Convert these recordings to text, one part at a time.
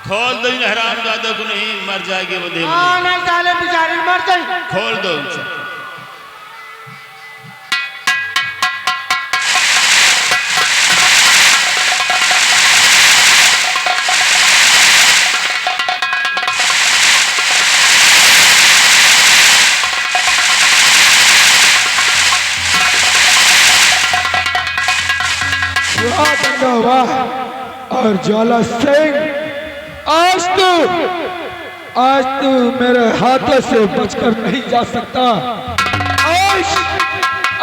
खोल दो इन हरामजादों को, नहीं मर जाएगी वो देव। नहीं साले बेचारे मर जाए। खोल दो उनसे। वाह और ज्वाला सिंह, आज तू मेरे हाथों से बचकर नहीं जा सकता।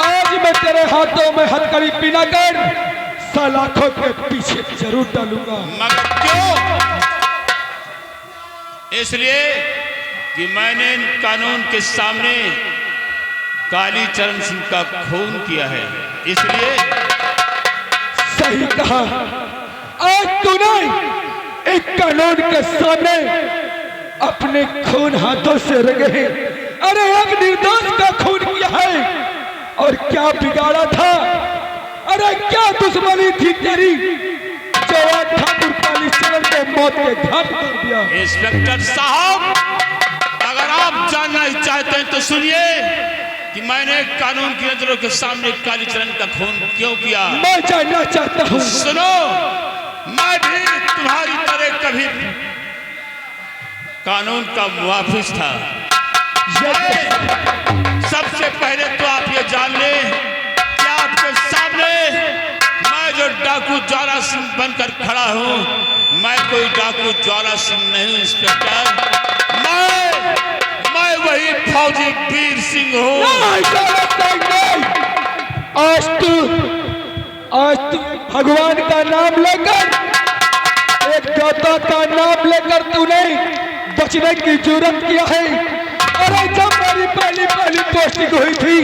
आज मैं तेरे हाथों में हथकड़ी पीना कर सलाखों के पीछे जरूर डालूंगा। मगर क्यों? इसलिए कि मैंने कानून के सामने कालीचरण सिंह का खून किया है, इसलिए। सही कहा, आज तूने एक कानून के सामने अपने खून हाथों से रंगे, अरे एक निर्दोष का खून किया है। और क्या बिगाड़ा था, अरे क्या दुश्मनी थी तेरी जो ठाकुर कालीचरण को मौत के घाट कर दिया। इंस्पेक्टर साहब, अगर आप जानना चाहते हैं तो सुनिए कि मैंने कानून की नजरों के सामने कालीचरण का खून क्यों किया। मैं जानना चाहता हूँ। सुनो, मैं भी तुम्हारी तरह कभी कानून का मुहाफिज था। सबसे पहले तो आप ये जान लें कि आपके सामने मैं जो डाकू ज्वाला सिंह बनकर खड़ा हूँ, मैं कोई डाकू ज्वाला सिंह नहीं हूँ इंस्पेक्टर। मैं वही फौजी वीर सिंह हूँ। आज तू भगवान का नाम लेकर, एक दाता का नाम लेकर तूने बचने की जुर्रत किया है। अरे जब मेरी पहली पोस्टिंग हुई थी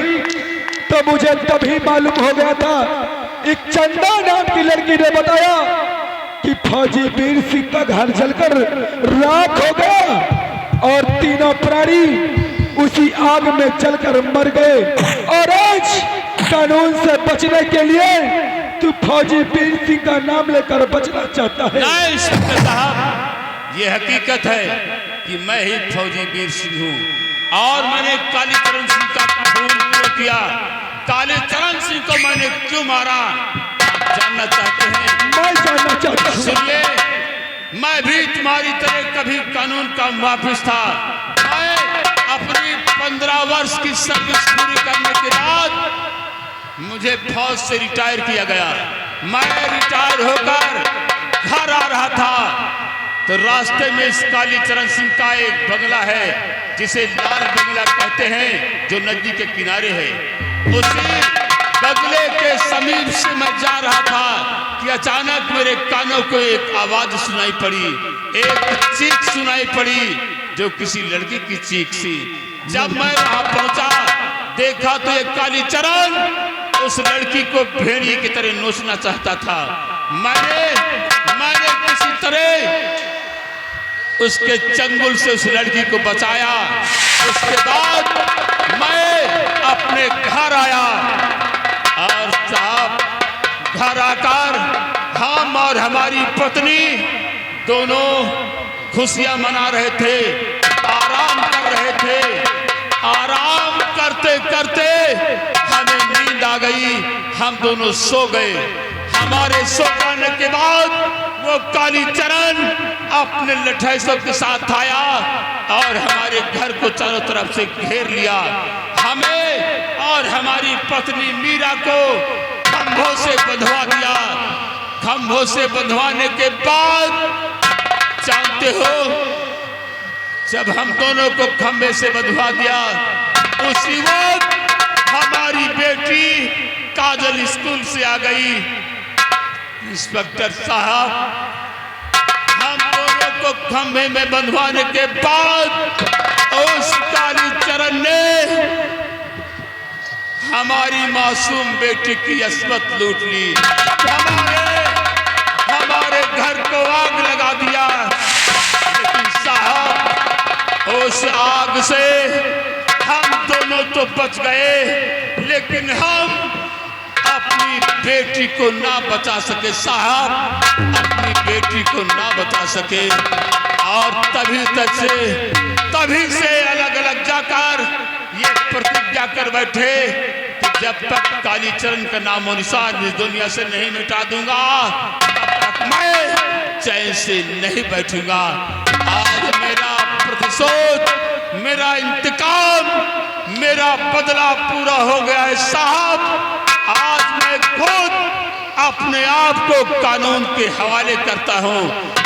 तो मुझे तभी मालूम हो गया था। एक चंदा नाम की लड़की ने बताया कि फौजी वीर सिंह का घर जलकर राख हो गया और तीनों प्राणी उसी आग में जलकर मर गए। और आज कानून से बचने के लिए तू फौजी वीर सिंह का नाम लेकर बचना चाहता है। नहीं इंस्पेक्टर साहब, ये हकीकत है कि मैं ही फौजी वीर सिंह हूँ और मैंने कालीचरण सिंह का खून क्यों किया, कालीचरण सिंह को मैंने क्यों मारा, आप जानना चाहते हैं? मैं जानना चाहता हूँ। सुनिए, मैं भी तुम्हारी तरह कभी कानून का मुहाफिज था। मैं अपनी 15 वर्ष की सर्विस पूरी करने के बाद मुझे फौज से रिटायर किया गया। मैं रिटायर होकर घर आ रहा था तो रास्ते में इस कालीचरण सिंह का एक बंगला है जिसे लाल बंगला कहते हैं, जो नदी के किनारे है। उसी बंगले के समीप से मैं जा रहा था कि अचानक मेरे कानों को एक आवाज सुनाई पड़ी, एक चीख सुनाई पड़ी जो किसी लड़की की चीख थी। जब मैं वहां पहुंचा, देखा तो एक कालीचरण उस लड़की को भेड़िए की तरह नोचना चाहता था। मैंने किसी तरह उसके चंगुल से उस लड़की को बचाया। उसके बाद मैं अपने घर आया और साहब, घर आकर हम और हमारी पत्नी दोनों खुशियां मना रहे थे, आराम कर रहे थे। आराम करते करते हमें नींद आ गई, हम दोनों सो गए। हमारे सो जाने के बाद वो कालीचरण अपने लठैसों के साथ आया और हमारे घर को चारों तरफ से घेर लिया। हमें और हमारी पत्नी मीरा को खंभों से बंधवा दिया। खंभों से बंधवाने के बाद जानते हो, जब हम दोनों को खंभे से बंधवा दिया, उसी वक्त हमारी बेटी काजल स्कूल से आ गई। इंस्पेक्टर साहब, हम दोनों को खंभे में बंधवाने के बाद उस कालीचरण ने हमारी मासूम बेटी की अस्मत लूट ली। हमारे घर को आग लगा दिया। लेकिन साहब, उस आग से हम दोनों तो बच गए, लेकिन हम अपनी अपनी बेटी को ना बचा सके, साहब अपनी बेटी को ना बचा सके, और तभी से अलग अलग जाकर ये प्रतिज्ञा कर बैठे कि जब तक कालीचरण का नामो निशान इस दुनिया से नहीं मिटा दूंगा तब तक मैं चैन से नहीं बैठूंगा। आज मेरा प्रतिशोध, मेरा इंतकाम, मेरा बदला पूरा हो गया है साहब। आज मैं खुद अपने आप को कानून के हवाले करता हूँ,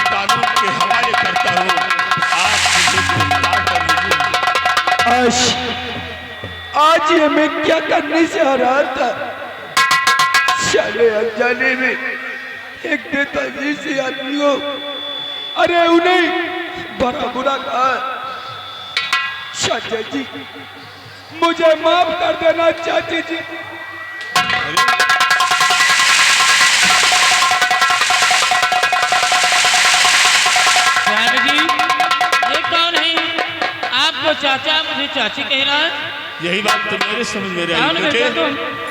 कानून के हवाले करता हूँ। आप मुझे गिरफ्तार कर लीजिए। आज ये मैं क्या करने से आ रहा था, चले अनजाने में एक नेताजी से आदमी हो, अरे उन्हें बड़ा बुरा कहा। चाचा जी मुझे माफ कर देना चाची जी। साहब जी ये कौन है? आपको चाचा मुझे चाची कह रहा है? यही बात तो मेरे समझ में रही कौन बेटे। बेटा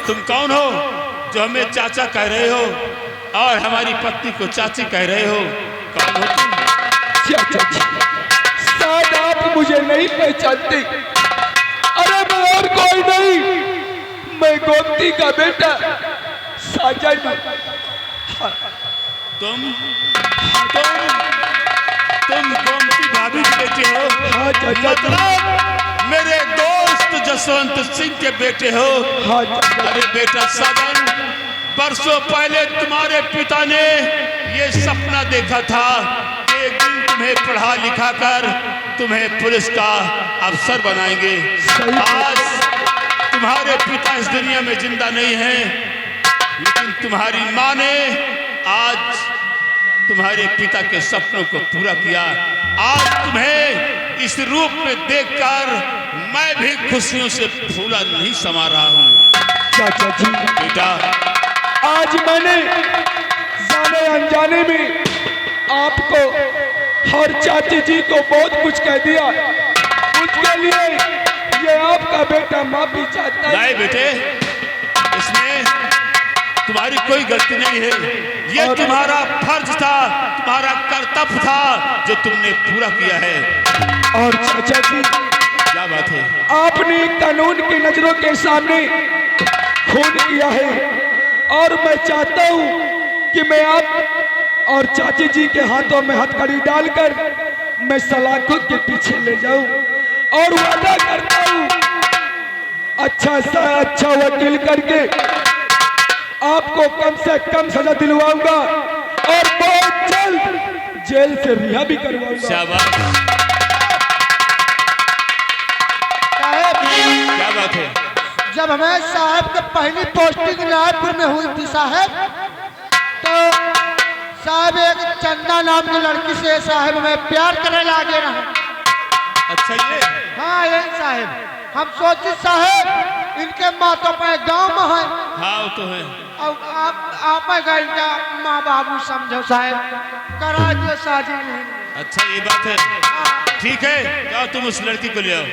तुम कौन हो जो हमें चाचा कह रहे हो और हमारी पत्नी को चाची कह रहे हो? कौन हो तुम? चाचा जी शायद आप मुझे नहीं पहचानते। अरे मैं और कोई नहीं, मैं गोमती का बेटा साजन। तुम गोमती भाभी के बेटे हो? हाँ चाचा। मतलब मेरे दोस्त जसवंत सिंह के बेटे हो? हाँ चाचा। अरे बेटा साजन, बरसों पहले तुम्हारे पिता ने ये सपना देखा था कि एक दिन तुम्हें पढ़ा लिखा कर तुम्हें पुलिस का अफसर बनाएंगे। आज तुम्हारे पिता इस दुनिया में जिंदा नहीं हैं, लेकिन तुम्हारी माँ ने आज तुम्हारे पिता के सपनों को पूरा किया। आज तुम्हें इस रूप में देखकर मैं भी खुशियों से फूला नहीं समा रहा हूँ। चाचा जी बेटा, आज मैंने जाने अनजाने में आपको और चाची जी को बहुत कुछ कह दिया। उसके लिए ये आपका बेटा माफी चाहता है। नहीं बेटे, इसमें तुम्हारी कोई गलती नहीं है। ये तुम्हारा फर्ज था, तुम्हारा कर्तव्य था जो तुमने पूरा किया है। और चाचा जी क्या बात है? आपने कानून की नजरों के सामने खून किया है, और मैं चाहता हूँ कि मैं आप और चाची जी के हाथों में हथकड़ी डालकर मैं सलाखों के पीछे ले जाऊं, और वादा करता हूँ अच्छा सा अच्छा वकील करके आपको कम से कम सजा दिलवाऊंगा और बहुत जल्द जेल से रिहा भी करवाऊंगा। शाबाश, साहब क्या बात है? जब हमें साहब के पहली पोस्टिंग रायपुर में हुई थी साहब, तो साहब एक चंदा नाम की लड़की से साहब हमें प्यार करने लगे रहे। अच्छा ये? हाँ यही साहब, हम सोचे साहब इनके माता पे गांव में है, हाँ वो तो है। अब आप गए क्या माँ बाबू समझो साहब, करा दियो शादी नहीं। अच्छा ये बात है, ठीक है, जाओ तुम उस लड़की को ले आओ।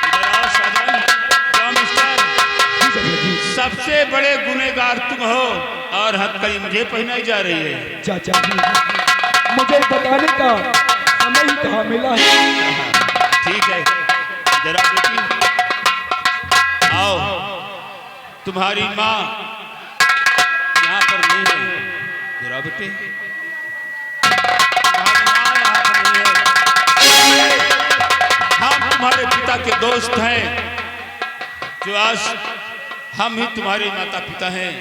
इधर आओ साजन। क्या मिस्टर, सबसे बड़े गुनहगार तुम हो और हथकड़ी मुझे पहनाई जा रही है। चाचा जी मुझे बताने का समय ही कहाँ मिला है। ठीक है, जरा बेटी आओ। तुम्हारी माँ यहाँ पर नहीं है, जरा बेटे तुम्हारी माँ यहाँ पर नहीं है। हम तुम्हारे पिता के दोस्त हैं, जो आज हम ही तुम्हारे माता पिता हैं।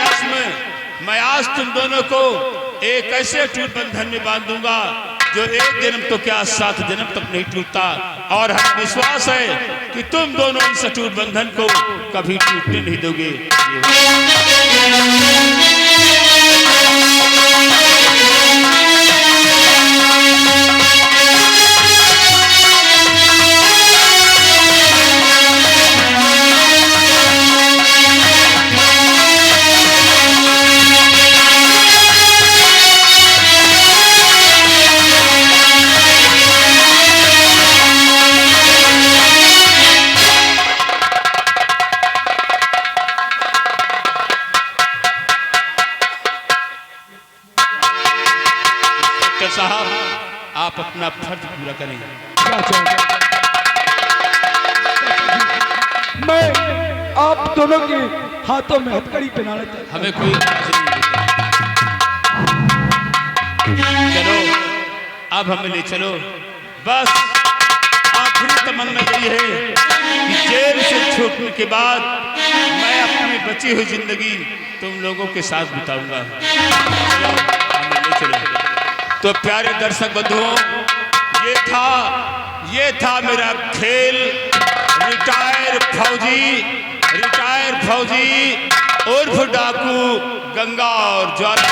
रस्म मैं आज तुम दोनों को एक ऐसे टूट बंधन में बांधूंगा जो एक जन्म तो क्या 7 जन्म तक नहीं टूटता, और हमें विश्वास है कि तुम दोनों इस अटूट बंधन को कभी टूटने नहीं दोगे। अफसर साहब आप अपना फर्ज पूरा करें। मैं आप दोनों के हाथों में हथकड़ी पहनाना चाहता हूं। हमें कोई इतराज नहीं। चलो अब हमें ले चलो। बस आखिरी तमन्ना यही है कि जेल से छूटने के बाद मैं अपनी बची हुई जिंदगी तुम लोगों के साथ बिताऊंगा। चलो हमें ले चलो। तो प्यारे दर्शक बंधुओं, ये था मेरा खेल रिटायर फौजी उर्फ डाकू गंगा और ज्वाला।